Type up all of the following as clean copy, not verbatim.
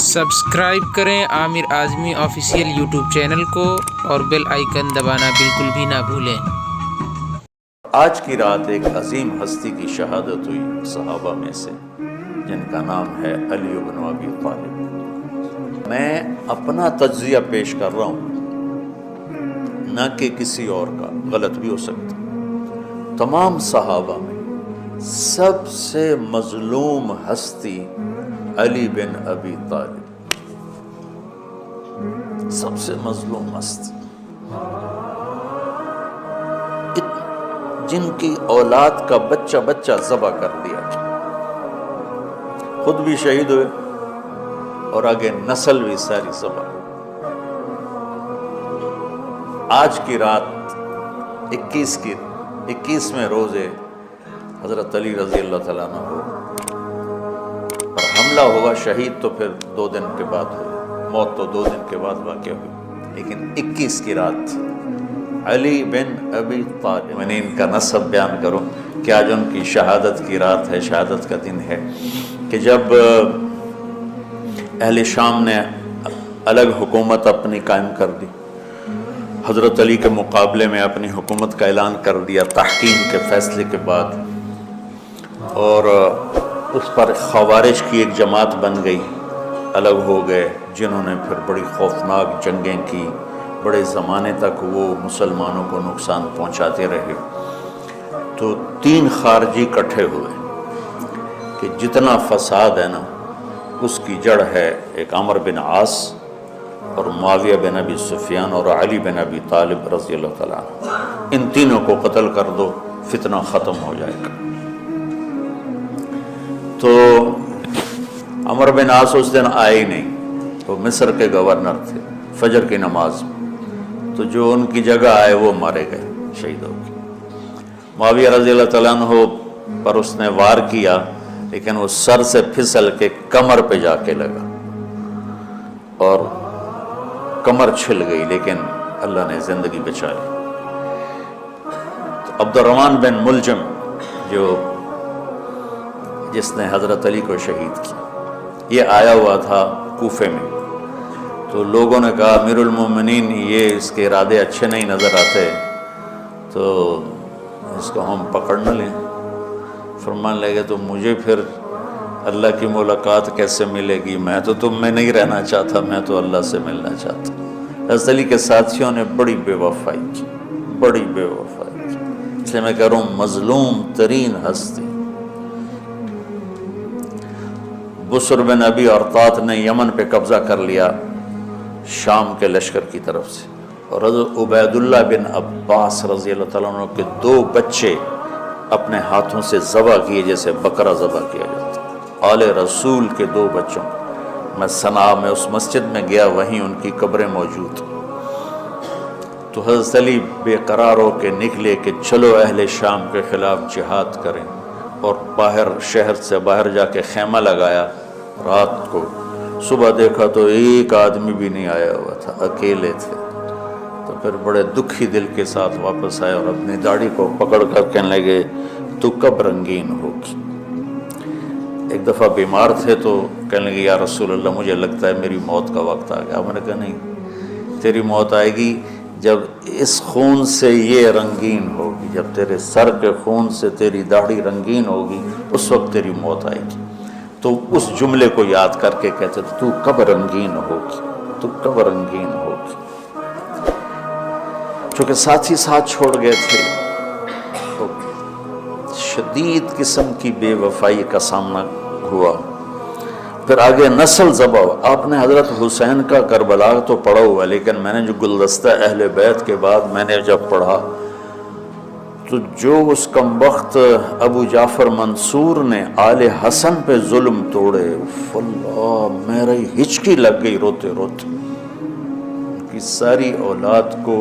Subscribe کریں عامر Azmi official YouTube channel کو اور بیل آئیکن دبانا بالکل بھی نہ بھولیں۔ آج کی رات ایک عظیم ہستی کی شہادت ہوئی صحابہ میں سے، جن کا نام ہے علی بن ابی طالب۔ میں اپنا تجزیہ پیش کر رہا ہوں، نہ کہ کسی اور کا، غلط بھی ہو سکتا۔ تمام صحابہ میں سب سے مظلوم ہستی علی بن ابی طالب، سب سے مظلوم ہستی، جن کی اولاد کا بچہ بچہ ذبح کر دیا، خود بھی شہید ہوئے اور آگے نسل بھی ساری ذبح۔ آج کی رات 21ویں روزے حضرت علی رضی اللہ تعالیٰ عنہ ہو اور حملہ ہوا، شہید تو پھر 2 دن کے بعد ہوئے، موت تو 2 دن کے بعد واقع ہوئی، لیکن 21 کی رات علی بن ابی طالب، میں ان کا نسب بیان کروں کہ آج ان کی شہادت کی رات ہے، شہادت کا دن ہے، کہ جب اہل شام نے الگ حکومت اپنی قائم کر دی، حضرت علی کے مقابلے میں اپنی حکومت کا اعلان کر دیا تحکیم کے فیصلے کے بعد، اور اس پر خوارج کی ایک جماعت بن گئی، الگ ہو گئے، جنہوں نے پھر بڑی خوفناک جنگیں کی، بڑے زمانے تک وہ مسلمانوں کو نقصان پہنچاتے رہے۔ تو 3 خارجی اکٹھے ہوئے کہ جتنا فساد ہے نا، اس کی جڑ ہے ایک عمرو بن عاص اور معاویہ بن ابی سفیان اور علی بن ابی طالب رضی اللہ تعالیٰ عنہ، ان تینوں کو قتل کر دو، فتنہ ختم ہو جائے گا۔ تو عمرو بن عاص اس دن آئے ہی نہیں، وہ مصر کے گورنر تھے، فجر کی نماز میں، تو جو ان کی جگہ آئے وہ مارے گئے، شہید ہو گئے۔ معاویہ رضی اللہ تعالیٰ عنہ پر اس نے وار کیا، لیکن وہ سر سے پھسل کے کمر پہ جا کے لگا اور کمر چھل گئی، لیکن اللہ نے زندگی بچا لی۔ تو عبد الرحمن بن ملجم جس نے حضرت علی کو شہید کیا، یہ آیا ہوا تھا کوفے میں، تو لوگوں نے کہا امیر المومنین یہ اس کے ارادے اچھے نہیں نظر آتے، تو اس کو ہم پکڑ نہ لیں۔ فرمان لگے تو مجھے پھر اللہ کی ملاقات کیسے ملے گی؟ میں تو تم میں نہیں رہنا چاہتا، میں تو اللہ سے ملنا چاہتا۔ حضرت علی کے ساتھیوں نے بڑی بے وفائی کی، بڑی بے وفائی کی، اس لیے میں کہہ رہا ہوں مظلوم ترین ہستی۔ بسر بن ابی ارطاط نے یمن پہ قبضہ کر لیا شام کے لشکر کی طرف سے، اور حضرت عبید اللہ بن عباس رضی اللہ تعالیٰ عنہ کے 2 بچے اپنے ہاتھوں سے ذبح کیے، جیسے بکرا ذبح کیا جاتا۔ آل رسول کے 2 بچوں، میں صنعاء میں اس مسجد میں گیا، وہیں ان کی قبریں موجود۔ تو حضرت علی بے قرار ہو کے نکلے کہ چلو اہل شام کے خلاف جہاد کریں، اور باہر شہر سے باہر جا کے خیمہ لگایا رات کو۔ صبح دیکھا تو ایک آدمی بھی نہیں آیا ہوا تھا، اکیلے تھے۔ تو پھر بڑے دکھی دل کے ساتھ واپس آئے اور اپنی داڑھی کو پکڑ کر کہنے لگے تو کب رنگین ہوگی؟ ایک دفعہ بیمار تھے تو کہنے لگے یا رسول اللہ مجھے لگتا ہے میری موت کا وقت آ گیا۔ میں نے کہا نہیں، تیری موت آئے گی جب اس خون سے یہ رنگین ہوگی، جب تیرے سر کے خون سے تیری داڑھی رنگین ہوگی، اس وقت تیری موت آئے گی۔ تو اس جملے کو یاد کر کے کہتے تھے تو کب رنگین ہوگی، تو کب رنگین ہوگی۔ چونکہ ساتھی ساتھ چھوڑ گئے تھے، تو شدید قسم کی بے وفائی کا سامنا ہوا۔ پھر آگے نسل ذبح ہوا۔ آپ نے حضرت حسین کا کربلا تو پڑھا ہوا، لیکن میں نے جو گلدستہ اہل بیت کے بعد میں نے جب پڑھا، تو جو اس کمبخت ابو جعفر منصور نے آل حسن پہ ظلم توڑے، اللہ میری ہچکی لگ گئی روتے روتے۔ ان کی ساری اولاد کو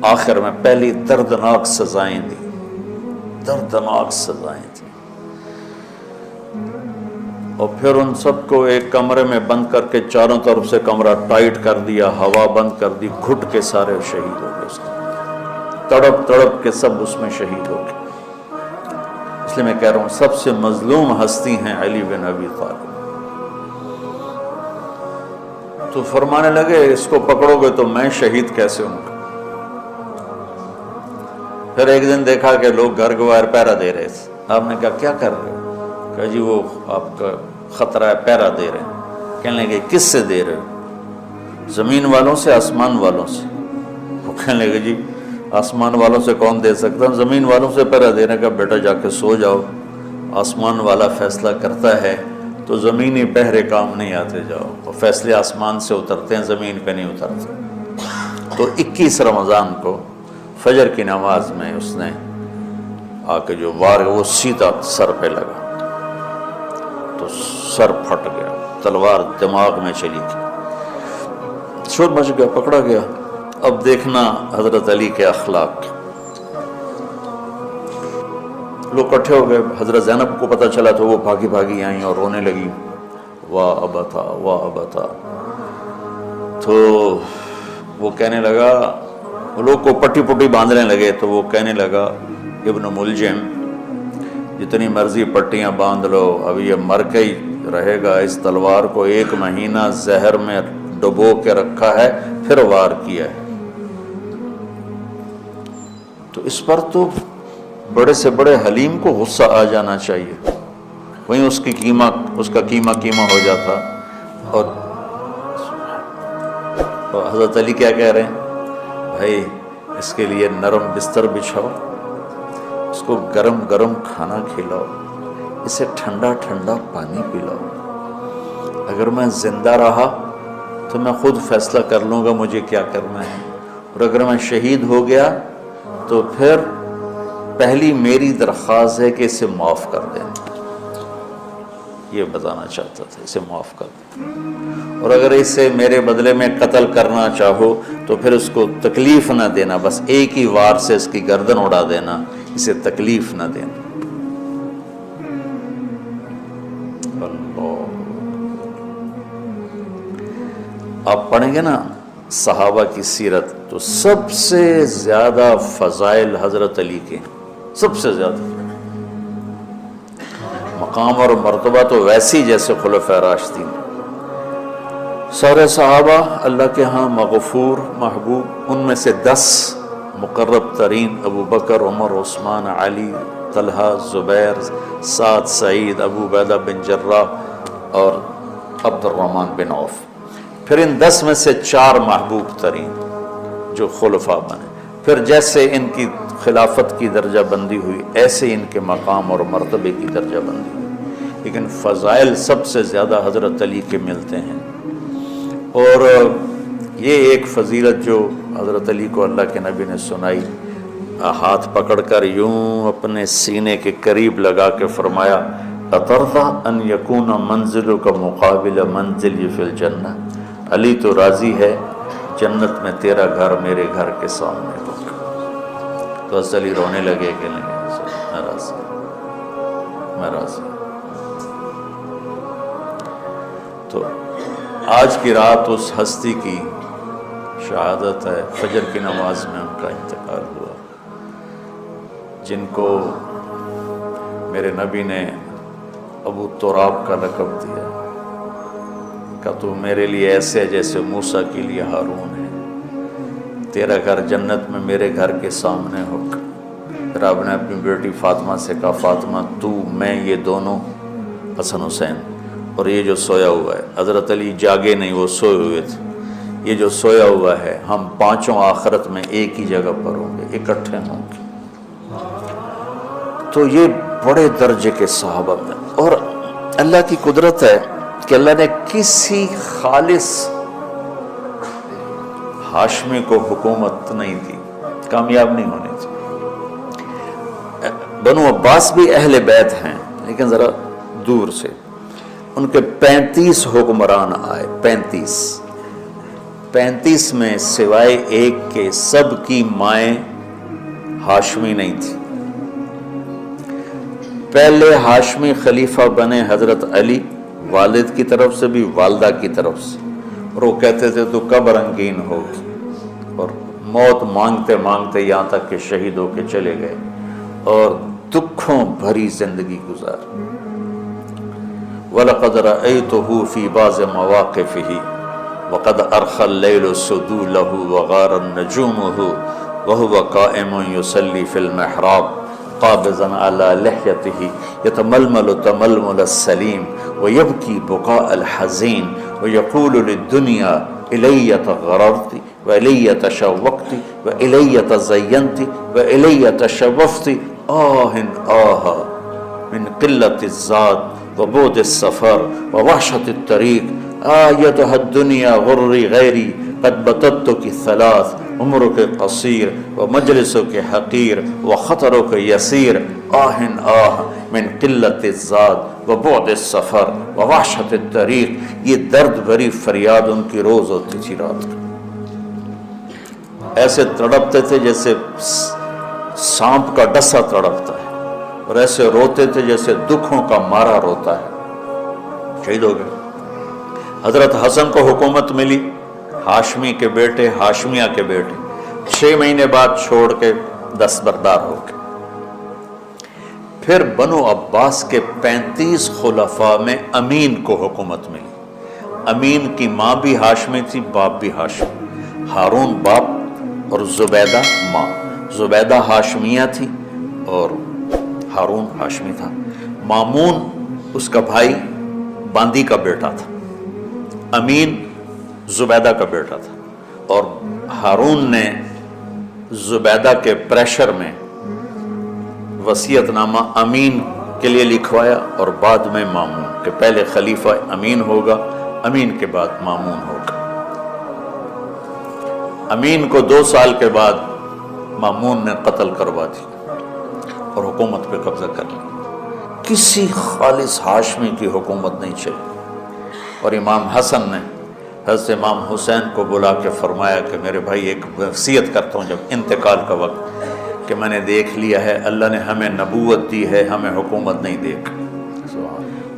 آخر میں پہلی دردناک سزائیں دی، دردناک سزائیں دی، اور پھر ان سب کو ایک کمرے میں بند کر کے چاروں طرف سے کمرہ ٹائٹ کر دیا، ہوا بند کر دی، گھٹ کے سارے شہید ہو گئے، اس کے تڑپ تڑپ کے سب اس میں شہید ہو گئے۔ اس لیے میں کہہ رہا ہوں سب سے مظلوم ہستی ہیں علی بن ابی طالب۔ تو فرمانے لگے اس کو پکڑو گے تو میں شہید کیسے ہوں گا؟ پھر ایک دن دیکھا کہ لوگ گھر کے باہر پہرا دے رہے تھے. آپ نے کہا کیا کر رہے ہو؟ کہا جی وہ آپ کا خطرہ ہے، پہرا دے رہے ہیں. کہنے لگے کس سے دے رہے ہو؟ زمین والوں سے، آسمان والوں سے. وہ کہنے لگے جی آسمان والوں سے کون دے سکتا، زمین والوں سے پہرا دینے کا. بیٹا جا کے سو جاؤ، آسمان والا فیصلہ کرتا ہے تو زمینی پہرے کام نہیں آتے. جاؤ، اور فیصلے آسمان سے اترتے ہیں، زمین پہ نہیں اترتے. تو 21 رمضان کو فجر کی نماز میں اس نے آ کے جو وار وہ سیدھا سر پہ لگا تو سر پھٹ گیا، تلوار دماغ میں چلی گئی، شور مچ گیا، پکڑا گیا. اب دیکھنا حضرت علی کے اخلاق. لوگ اکٹھے ہو گئے. حضرت زینب کو پتہ چلا تو وہ بھاگی بھاگی آئیں اور رونے لگی، واہ ابتا واہ ابتا. تو وہ کہنے لگا، وہ لوگ کو پٹی پٹی باندھنے لگے تو وہ کہنے لگا ابن ملجم جتنی مرضی پٹیاں باندھ لو، اب یہ مر کے ہی رہے گا. اس تلوار کو 1 مہینہ زہر میں ڈبو کے رکھا ہے، پھر وار کیا ہے. تو اس پر تو بڑے سے بڑے حلیم کو غصہ آ جانا چاہیے. وہیں اس کا قیمہ ہو جاتا. اور حضرت علی کیا کہہ رہے ہیں؟ بھائی اس کے لیے نرم بستر بچھاؤ، اس کو گرم گرم کھانا کھلاؤ، اسے ٹھنڈا ٹھنڈا پانی پلاؤ. اگر میں زندہ رہا تو میں خود فیصلہ کر لوں گا مجھے کیا کرنا ہے، اور اگر میں شہید ہو گیا تو پھر پہلی میری درخواست ہے کہ اسے معاف کر دیں. یہ بتانا چاہتا تھا، اسے معاف کر دیں. اور اگر اسے میرے بدلے میں قتل کرنا چاہو تو پھر اس کو تکلیف نہ دینا، بس ایک ہی وار سے اس کی گردن اڑا دینا، اسے تکلیف نہ دینا. اللہ، آپ پڑھیں گے نا صحابہ کی سیرت تو سب سے زیادہ فضائل حضرت علی کے، سب سے زیادہ مقام اور مرتبہ تو ویسی جیسے خلفائے راشدین. سارے صحابہ اللہ کے ہاں مغفور محبوب، ان میں سے 10 مقرب ترین ابو بکر، عمر، عثمان، علی، طلحہ، زبیر، سعد، سعید، ابو عبیدہ بن جراح اور عبد الرحمن بن عوف. پھر ان 10 میں سے 4 محبوب ترین جو خلفاء بنے. پھر جیسے ان کی خلافت کی درجہ بندی ہوئی ایسے ان کے مقام اور مرتبے کی درجہ بندی ہوئی، لیکن فضائل سب سے زیادہ حضرت علی کے ملتے ہیں. اور یہ ایک فضیلت جو حضرت علی کو اللہ کے نبی نے سنائی، ہاتھ پکڑ کر یوں اپنے سینے کے قریب لگا کے فرمایا، اَتَرْضَىٰ أَن يَكُونَ مَنزِلُكَ مُقَابِلَ مَنزِلِي فِي الْجَنَّةِ. علی تو راضی ہے جنت میں تیرا گھر میرے گھر کے سامنے ہوگا. تو حضرت علی رونے لگے کہ نہیں، میں راضی. تو آج کی رات اس ہستی کی شہادت ہے، فجر کی نماز میں ان کا انتقال ہوا، جن کو میرے نبی نے ابو تراب کا لقب دیا کہ تو میرے لیے ایسے جیسے موسیٰ کے لیے ہارون ہے. تیرا گھر جنت میں میرے گھر کے سامنے ہوگا. پھر آپ نے اپنی بیٹی فاطمہ سے کہا، فاطمہ تو، میں، یہ دونوں حسن حسین، اور یہ جو سویا ہوا ہے. حضرت علی جاگے نہیں، وہ سوئے ہوئے تھے. یہ جو سویا ہوا ہے، ہم پانچوں آخرت میں ایک ہی جگہ پر ہوں گے، اکٹھے ہوں گے. تو یہ بڑے درجے کے صحابہ میں، اور اللہ کی قدرت ہے کہ اللہ نے کسی خالص ہاشمی کو حکومت نہیں دی، کامیاب نہیں ہونے دی. بنو عباس بھی اہل بیت ہیں لیکن ذرا دور سے. ان کے 35 حکمران آئے، 35 میں سوائے ایک کے سب کی مائیں ہاشمی نہیں تھی. پہلے ہاشمی خلیفہ بنے حضرت علی، والد کی طرف سے بھی والدہ کی طرف سے، اور وہ کہتے تھے تو کب رنگین ہوگی، اور موت مانگتے مانگتے یہاں تک کہ شہید ہو کے چلے گئے اور دکھوں بھری زندگی گزار. وَلَقَدْ رَأَيْتُهُ فِي بَعْضِ مَوَاقِفِهِ وقد ارخى الليل سدوله وغار نجومه وهو قائم يصلي في المحراب قابضا على لحيته يتململ تململ السليم ويبكي بكاء الحزين ويقول للدنيا إلي تغررت وإلي تشوقت وإلي تزينت وإلي تشوفت آه من قلة الزاد وبعد السفر ووحشة الطريق آيتها الدنيا غري غيري قد بتتك ثلاث عمرك قصير ومجلسك حقير وخطرك يسير من قلت الزاد وبعد السفر ووحشت الطریق. یہ درد بھری فریاد ان کی روز ہوتی تھی رات کو. ایسے تڑپتے تھے جیسے سانپ کا ڈسا تڑپتا ہے, اور ایسے روتے تھے جیسے دکھوں کا مارا روتا ہے. شہید ہو گئے. حضرت حسن کو حکومت ملی, ہاشمی کے بیٹے, ہاشمیہ کے بیٹے. 6 مہینے بعد چھوڑ کے دستبردار ہو گئے. پھر بنو عباس کے 35 خلفاء میں امین کو حکومت ملی. امین کی ماں بھی ہاشمی تھی, باپ بھی ہاشمی. ہارون باپ اور زبیدہ ماں. زبیدہ ہاشمیہ تھی اور ہارون ہاشمی تھا. مامون اس کا بھائی باندی کا بیٹا تھا. امین زبیدہ کا بیٹا تھا, اور ہارون نے زبیدہ کے پریشر میں وصیت نامہ امین کے لیے لکھوایا, اور بعد میں مامون, کہ پہلے خلیفہ امین ہوگا, امین کے بعد مامون ہوگا. امین کو 2 سال کے بعد مامون نے قتل کروا دی اور حکومت پہ قبضہ کر لیا. کسی خالص ہاشمی کی حکومت نہیں چلی. اور امام حسن نے حضرت امام حسین کو بلا کے فرمایا کہ میرے بھائی ایک وصیت کرتا ہوں جب انتقال کا وقت, کہ میں نے دیکھ لیا ہے اللہ نے ہمیں نبوت دی ہے, ہمیں حکومت نہیں دے گا.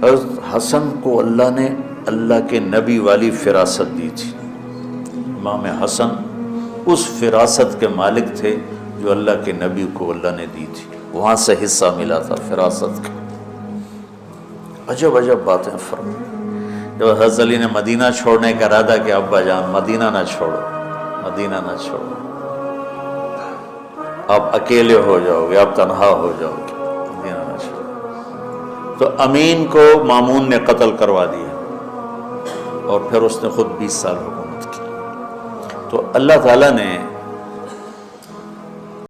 حضرت حسن کو اللہ نے اللہ کے نبی والی فراست دی تھی. امام حسن اس فراست کے مالک تھے جو اللہ کے نبی کو اللہ نے دی تھی. وہاں سے حصہ ملا تھا فراست کا. عجب عجب باتیں فرمائیں. جب حضرت علی نے مدینہ چھوڑنے کا ارادہ کیا, ابا جان مدینہ نہ چھوڑو, مدینہ نہ چھوڑو, آپ اکیلے ہو جاؤ گے, آپ تنہا ہو جاؤ گے, مدینہ نہ چھوڑو. تو امین کو مامون نے قتل کروا دیا, اور پھر اس نے خود 20 سال حکومت کی. تو اللہ تعالیٰ نے